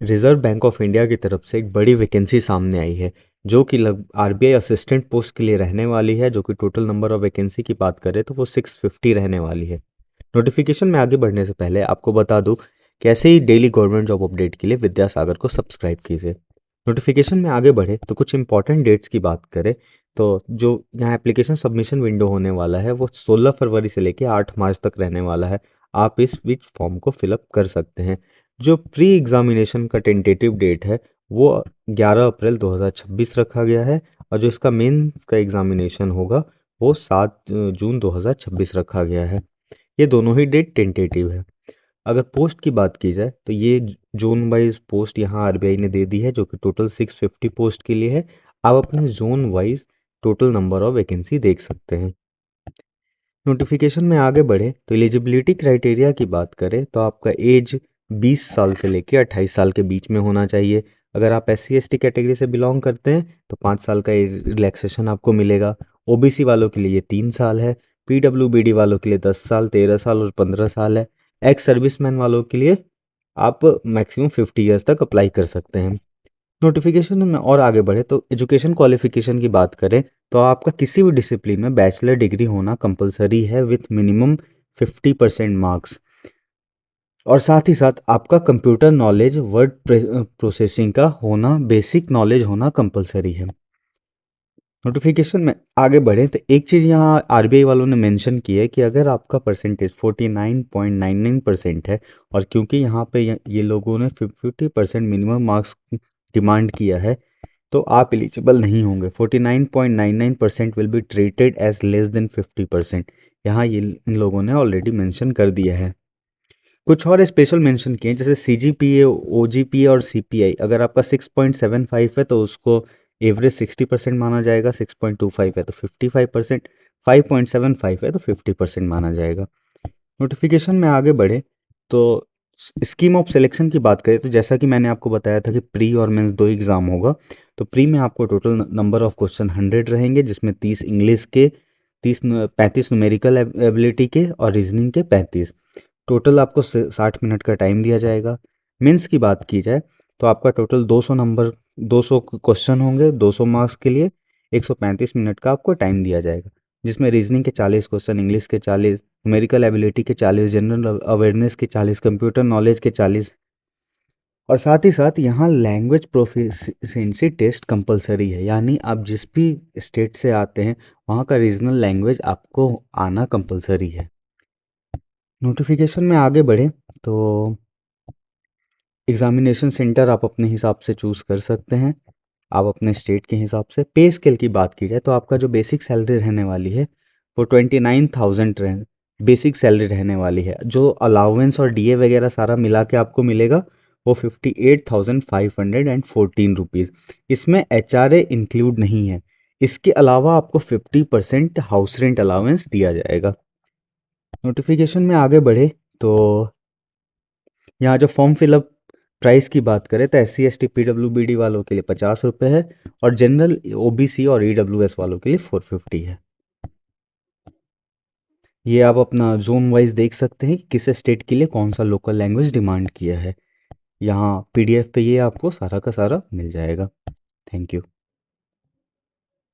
Reserve bank of India की तरफ से एक बड़ी वैकेंसी सामने आई है जो कि आरबीआई असिस्टेंट पोस्ट के लिए रहने वाली है, जो कि टोटल नंबर ऑफ वैकेंसी की बात करें तो वो 650 रहने वाली है। नोटिफिकेशन में आगे बढ़ने से पहले आपको बता दूं, कैसे ही डेली गवर्नमेंट जॉब अपडेट के लिए विद्यासागर को सब्सक्राइब कीजिए। नोटिफिकेशन में आगे बढ़े तो कुछ इंपॉर्टेंट डेट्स की बात करें तो जो यहाँ एप्लीकेशन सबमिशन विंडो होने वाला है वो 16 फरवरी से लेकर 8 मार्च तक रहने वाला है। आप इस बीच फॉर्म को फिलअप कर सकते हैं। जो प्री एग्जामिनेशन का टेंटेटिव डेट है वो 11 अप्रैल 2026 रखा गया है, और जो इसका मेंस का एग्जामिनेशन होगा वो 7 जून 2026 रखा गया है। ये दोनों ही डेट टेंटेटिव है। अगर पोस्ट की बात की जाए तो ये जोन वाइज पोस्ट यहाँ आरबीआई ने दे दी है, जो कि टोटल 650 पोस्ट के लिए है। आप अपने zone wise total number of vacancy देख सकते हैं। नोटिफिकेशन में आगे बढ़े तो एलिजिबिलिटी क्राइटेरिया की बात करें तो आपका एज 20 साल से लेकर 28 साल के बीच में होना चाहिए। अगर आप S C S T category से बिलोंग करते हैं तो 5 साल का एज रिलैक्सेशन आपको मिलेगा। ओबीसी वालों के लिए ये 3 साल है। पीडब्ल्यूबीडी वालों के लिए 10 साल, 13 साल और 15 साल है। एक्स सर्विसमैन वालों के लिए आप मैक्सिमम 50 ईयर्स तक अप्लाई कर सकते हैं। नोटिफिकेशन में और आगे बढ़े तो एजुकेशन क्वालिफिकेशन की बात करें तो आपका किसी भी डिसिप्लिन में बैचलर डिग्री होना कंपलसरी है विथ मिनिमम 50% मार्क्स। और साथ ही साथ आपका कंप्यूटर नॉलेज, वर्ड प्रोसेसिंग का होना, बेसिक नॉलेज होना कंपलसरी है। नोटिफिकेशन में आगे बढ़े तो एक चीज़ यहाँ आरबीआई वालों ने मेंशन की है कि अगर आपका परसेंटेज 49.99% है, और क्योंकि यहाँ पे ये लोगों ने 50% मिनिमम मार्क्स डिमांड किया है, तो आप एलिजिबल नहीं होंगे। 49.99% will be treated as less than 50%। यहाँ ये इन लोगों ने ऑलरेडी मेंशन कर दिया है। कुछ और स्पेशल मेंशन किए जैसे सीजीपीए, ओजीपीए और सीपीआई। अगर आपका 6.75 है तो उसको एवरेज 60% माना जाएगा, 6.25 है तो 55%, 5.75 है तो 50% माना जाएगा। नोटिफिकेशन में आगे बढ़े तो स्कीम ऑफ सिलेक्शन की बात करें तो जैसा कि मैंने आपको बताया था कि प्री और मेंस दो एग्ज़ाम होगा। तो प्री में आपको टोटल नंबर ऑफ क्वेश्चन 100 रहेंगे, जिसमें 30 इंग्लिश के, 35 न्यूमेरिकल एबिलिटी के और रीजनिंग के 35। टोटल आपको 60 मिनट का टाइम दिया जाएगा। मेंस की बात की जाए तो आपका टोटल 200 नंबर, 200 क्वेश्चन होंगे 200 मार्क्स के लिए। 135 मिनट का आपको टाइम दिया जाएगा, जिसमें रीजनिंग के 40 क्वेश्चन, इंग्लिश के 40, न्यूमेरिकल एबिलिटी के 40, जनरल अवेयरनेस के 40, कंप्यूटर नॉलेज के 40। और साथ ही साथ यहाँ लैंग्वेज प्रोफिशिएंसी टेस्ट कंपलसरी है, यानी आप जिस भी स्टेट से आते हैं वहाँ का रीजनल लैंग्वेज आपको आना कंपलसरी है। नोटिफिकेशन में आगे बढ़े तो एग्जामिनेशन सेंटर आप अपने हिसाब से चूज़ कर सकते हैं, आप अपने स्टेट के हिसाब से। पे स्केल की बात की जाए तो आपका जो बेसिक सैलरी रहने वाली है वो 29,000 बेसिक सैलरी रहने वाली है। जो अलाउंस और डीए वगैरह सारा मिला के आपको मिलेगा वो 58,514 रुपीज़। इसमें एचआरए इंक्लूड नहीं है। इसके अलावा आपको 50% हाउस रेंट अलाउंस दिया जाएगा। नोटिफिकेशन में आगे बढ़े तो यहाँ जो फॉर्म फिलअप प्राइस की बात करें तो S C S T PWBD वालों के लिए 50 रुपये है, और जनरल ओबीसी और ईडब्ल्यूएस वालों के लिए 450 है। ये आप अपना जोन वाइज देख सकते हैं कि किस स्टेट के लिए कौन सा लोकल लैंग्वेज डिमांड किया है। यहाँ पीडीएफ पे ये आपको सारा का सारा मिल जाएगा। Thank you.